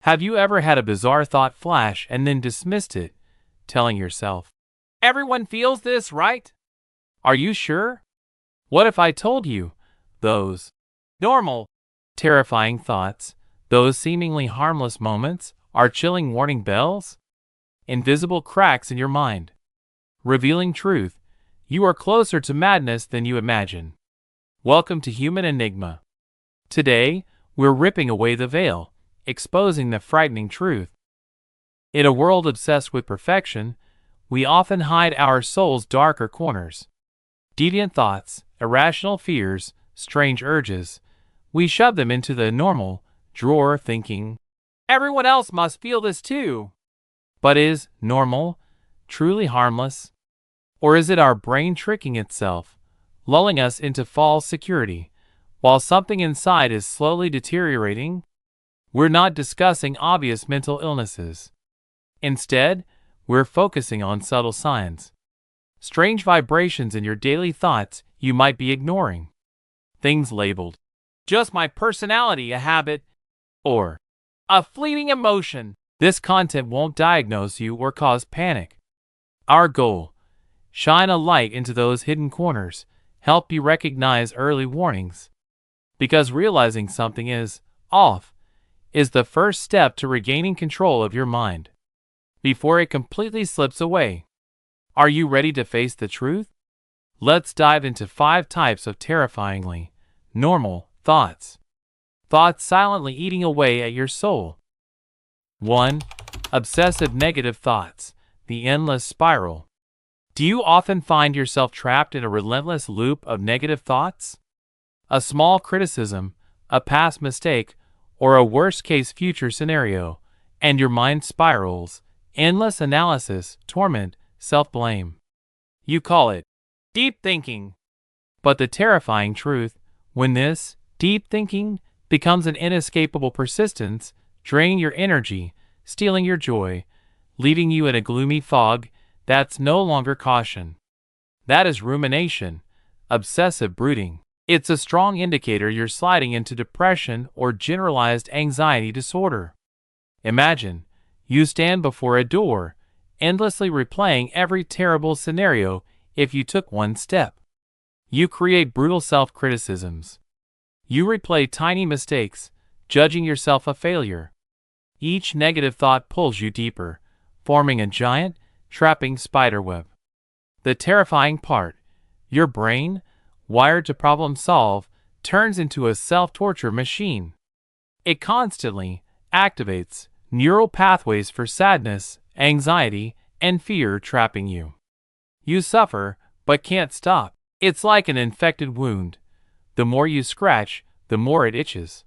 Have you ever had a bizarre thought flash and then dismissed it, telling yourself, "Everyone feels this, right? Are you sure?" What if I told you those normal, terrifying thoughts, those seemingly harmless moments, are chilling warning bells? Invisible cracks in your mind, revealing truth. You are closer to madness than you imagine. Welcome to Human Enigma. Today, we're ripping away the veil, exposing the frightening truth. In a world obsessed with perfection, we often hide our soul's darker corners. Deviant thoughts, irrational fears, strange urges. We shove them into the normal drawer thinking, "Everyone else must feel this too." But is normal truly harmless? Or is it our brain tricking itself, lulling us into false security, while something inside is slowly deteriorating? We're not discussing obvious mental illnesses. Instead, we're focusing on subtle signs. Strange vibrations in your daily thoughts you might be ignoring. Things labeled, "just my personality, a habit," or "a fleeting emotion." This content won't diagnose you or cause panic. Our goal: shine a light into those hidden corners, help you recognize early warnings. Because realizing something is off is the first step to regaining control of your mind before it completely slips away. Are you ready to face the truth? Let's dive into 5 types of terrifyingly normal thoughts. Thoughts silently eating away at your soul. 1. Obsessive negative thoughts, the endless spiral. Do you often find yourself trapped in a relentless loop of negative thoughts? A small criticism, a past mistake, or a worst-case future scenario, and your mind spirals. Endless analysis, torment, self-blame. You call it deep thinking. But the terrifying truth, when this deep thinking becomes an inescapable persistence, draining your energy, stealing your joy, leaving you in a gloomy fog, that's no longer caution. That is rumination, obsessive brooding. It's a strong indicator you're sliding into depression or generalized anxiety disorder. Imagine, you stand before a door, endlessly replaying every terrible scenario if you took one step. You create brutal self-criticisms. You replay tiny mistakes, judging yourself a failure. Each negative thought pulls you deeper, forming a giant, trapping spiderweb. The terrifying part: your brain, wired to problem solve, turns into a self-torture machine. It constantly activates neural pathways for sadness, anxiety, and fear, trapping you. You suffer, but can't stop. It's like an infected wound. The more you scratch, the more it itches.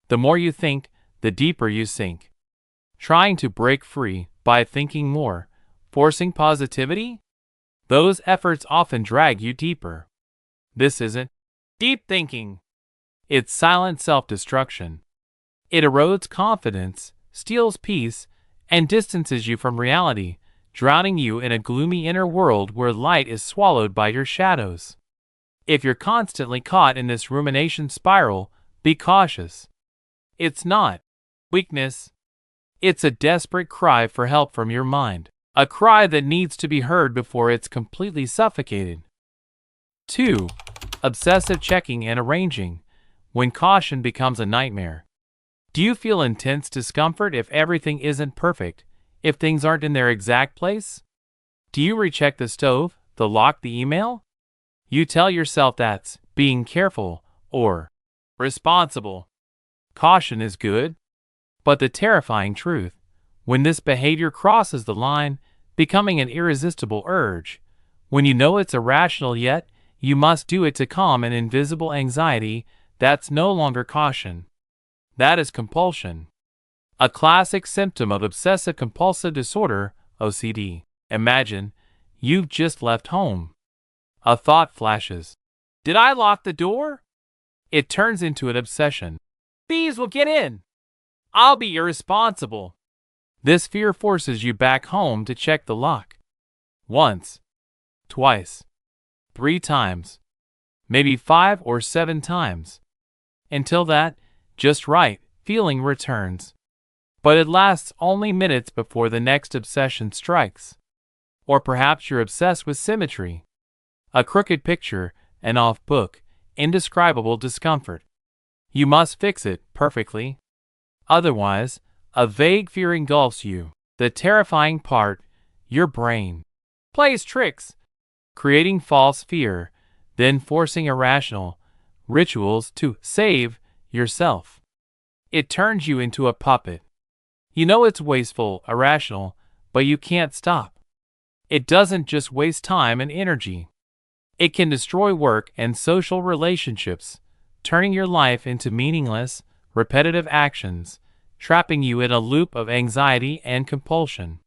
The more you think, the deeper you sink. Trying to break free by thinking more, forcing positivity? Those efforts often drag you deeper. This isn't deep thinking. It's silent self-destruction. It erodes confidence, steals peace, and distances you from reality, drowning you in a gloomy inner world where light is swallowed by your shadows. If you're constantly caught in this rumination spiral, be cautious. It's not weakness. It's a desperate cry for help from your mind. A cry that needs to be heard before it's completely suffocated. 2. Obsessive checking and arranging, when caution becomes a nightmare. Do you feel intense discomfort if everything isn't perfect, if things aren't in their exact place? Do you recheck the stove, the lock, the email? You tell yourself that's being careful or responsible. Caution is good. But the terrifying truth, when this behavior crosses the line, becoming an irresistible urge, when you know it's irrational yet you must do it to calm an invisible anxiety, that's no longer caution. That is compulsion. A classic symptom of obsessive-compulsive disorder, OCD. Imagine, you've just left home. A thought flashes. Did I lock the door? It turns into an obsession. Bees will get in. I'll be irresponsible. This fear forces you back home to check the lock. Once, twice, 3 times, maybe 5 or 7 times, until that just right feeling returns. but it lasts only minutes before the next obsession strikes. Or perhaps you're obsessed with symmetry. A crooked picture, an off book, indescribable discomfort. You must fix it perfectly. Otherwise, a vague fear engulfs you. The terrifying part, your brain plays tricks, creating false fear, then forcing irrational rituals to save yourself. It turns you into a puppet. You know it's wasteful, irrational, but you can't stop. It doesn't just waste time and energy. It can destroy work and social relationships, turning your life into meaningless, repetitive actions, trapping you in a loop of anxiety and compulsion.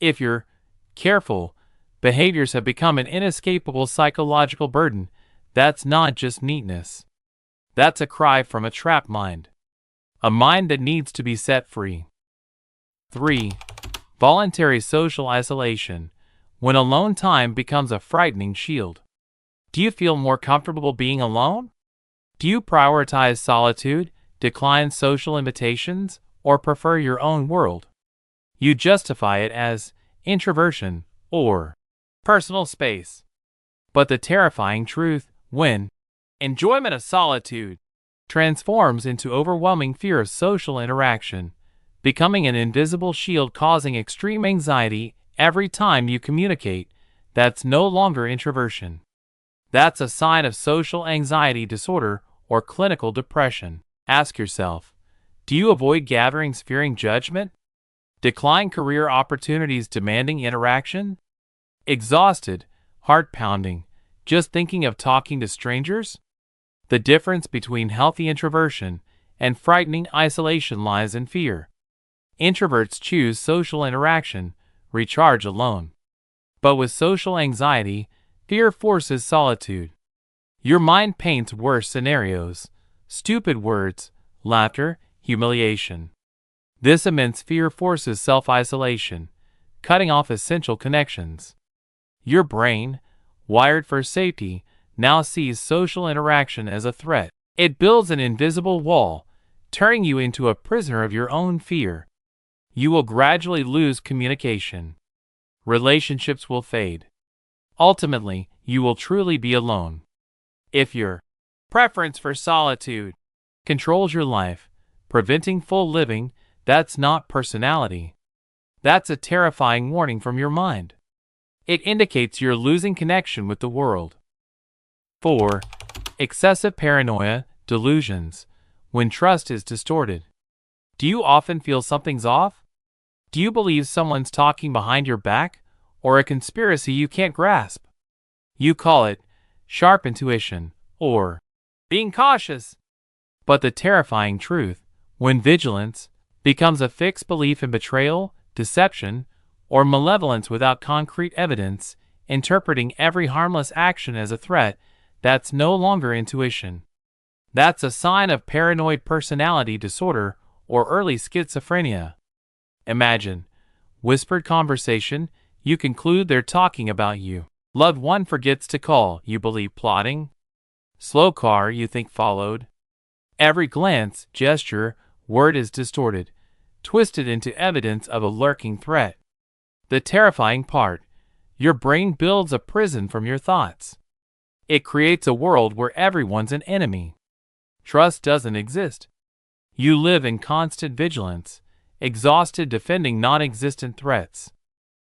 If you're careful, behaviors have become an inescapable psychological burden. That's not just neatness. That's a cry from a trapped mind. A mind that needs to be set free. 3. Voluntary social isolation. When alone time becomes a frightening shield. Do you feel more comfortable being alone? Do you prioritize solitude, decline social invitations, or prefer your own world? You justify it as introversion or personal space. But the terrifying truth, when enjoyment of solitude transforms into overwhelming fear of social interaction, becoming an invisible shield causing extreme anxiety every time you communicate, that's no longer introversion. That's a sign of social anxiety disorder or clinical depression. Ask yourself, do you avoid gatherings fearing judgment? Decline career opportunities demanding interaction? Exhausted, heart pounding, just thinking of talking to strangers? The difference between healthy introversion and frightening isolation lies in fear. Introverts choose social interaction, recharge alone. But with social anxiety, fear forces solitude. Your mind paints worse scenarios, stupid words, laughter, humiliation. This immense fear forces self-isolation, cutting off essential connections. Your brain, wired for safety, now sees social interaction as a threat. It builds an invisible wall, turning you into a prisoner of your own fear. You will gradually lose communication. Relationships will fade. Ultimately, you will truly be alone. If your preference for solitude controls your life, preventing full living, that's not personality. That's a terrifying warning from your mind. It indicates you're losing connection with the world. 4. Excessive paranoia, delusions. When trust is distorted. Do you often feel something's off? Do you believe someone's talking behind your back, or a conspiracy you can't grasp? You call it sharp intuition, or being cautious. But the terrifying truth, when vigilance becomes a fixed belief in betrayal, deception, or malevolence without concrete evidence, interpreting every harmless action as a threat, that's no longer intuition. That's a sign of paranoid personality disorder or early schizophrenia. Imagine, whispered conversation, you conclude they're talking about you. Loved one forgets to call, you believe plotting. Slow car, you think followed. Every glance, gesture, word is distorted, twisted into evidence of a lurking threat. The terrifying part, your brain builds a prison from your thoughts. It creates a world where everyone's an enemy. Trust doesn't exist. You live in constant vigilance, exhausted defending non-existent threats.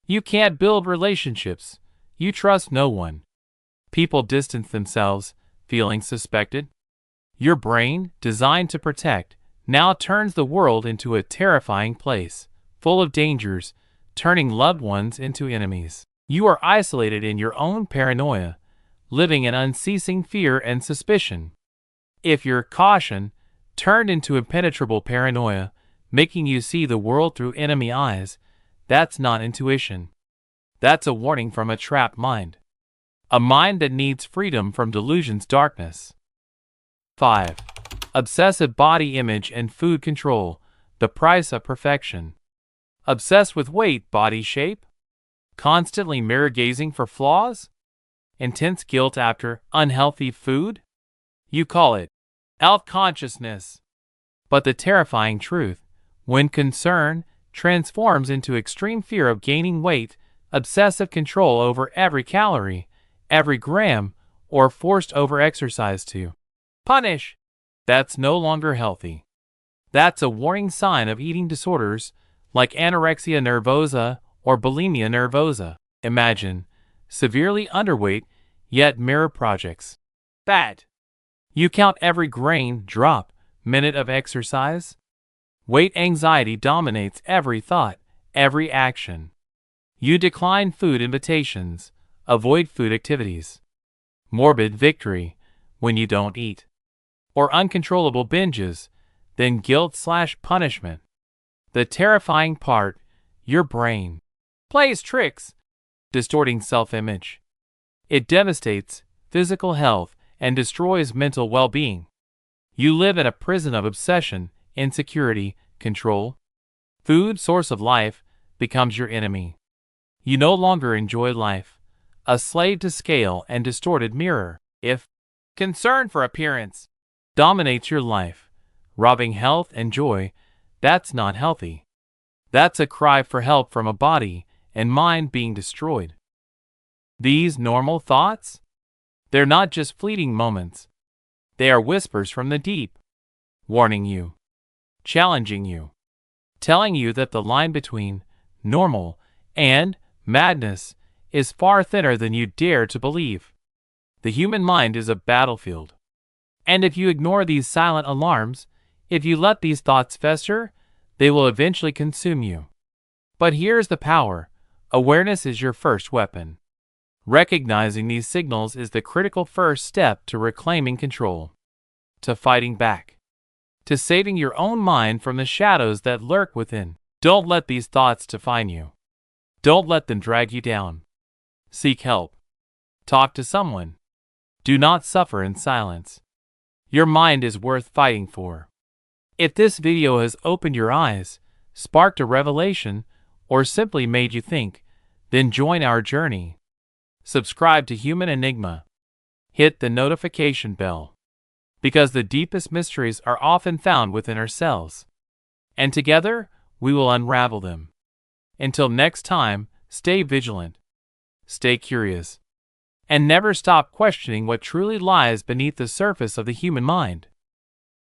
You can't build relationships. You trust no one. People distance themselves, feeling suspected. Your brain, designed to protect, now turns the world into a terrifying place, full of dangers, turning loved ones into enemies. You are isolated in your own paranoia, living in unceasing fear and suspicion. If your caution turned into impenetrable paranoia, making you see the world through enemy eyes, that's not intuition. That's a warning from a trapped mind. A mind that needs freedom from delusion's darkness. 5. Obsessive body image and food control, the price of perfection. Obsessed with weight, body shape? Constantly mirror gazing for flaws? Intense guilt after unhealthy food? You call it health consciousness. But the terrifying truth, When concern transforms into extreme fear of gaining weight, obsessive control over every calorie, every gram, or forced overexercise to punish, that's no longer healthy. That's a warning sign of eating disorders like anorexia nervosa or bulimia nervosa. Imagine severely underweight, yet mirror projects. Bad. You count every grain, drop, minute of exercise. Weight anxiety dominates every thought, every action. You decline food invitations, avoid food activities. Morbid victory when you don't eat. Or uncontrollable binges, then guilt/punishment. The terrifying part, your brain plays tricks, distorting self-image. It devastates physical health and destroys mental well-being. You live in a prison of obsession, insecurity, control. Food, source of life, becomes your enemy. You no longer enjoy life, a slave to scale and distorted mirror. If concern for appearance dominates your life, robbing health and joy, that's not healthy. That's a cry for help from a body and mind being destroyed. These normal thoughts? They're not just fleeting moments. They are whispers from the deep, warning you, challenging you, telling you that the line between normal and madness is far thinner than you dare to believe. The human mind is a battlefield. And if you ignore these silent alarms, if you let these thoughts fester, they will eventually consume you. But here's the power. Awareness is your first weapon. Recognizing these signals is the critical first step to reclaiming control, to fighting back, to saving your own mind from the shadows that lurk within. Don't let these thoughts define you. Don't let them drag you down. Seek help. Talk to someone. Do not suffer in silence. Your mind is worth fighting for. If this video has opened your eyes, sparked a revelation, or simply made you think, then join our journey. Subscribe to Human Enigma. Hit the notification bell. Because the deepest mysteries are often found within ourselves. And together, we will unravel them. Until next time, stay vigilant, stay curious, and never stop questioning what truly lies beneath the surface of the human mind.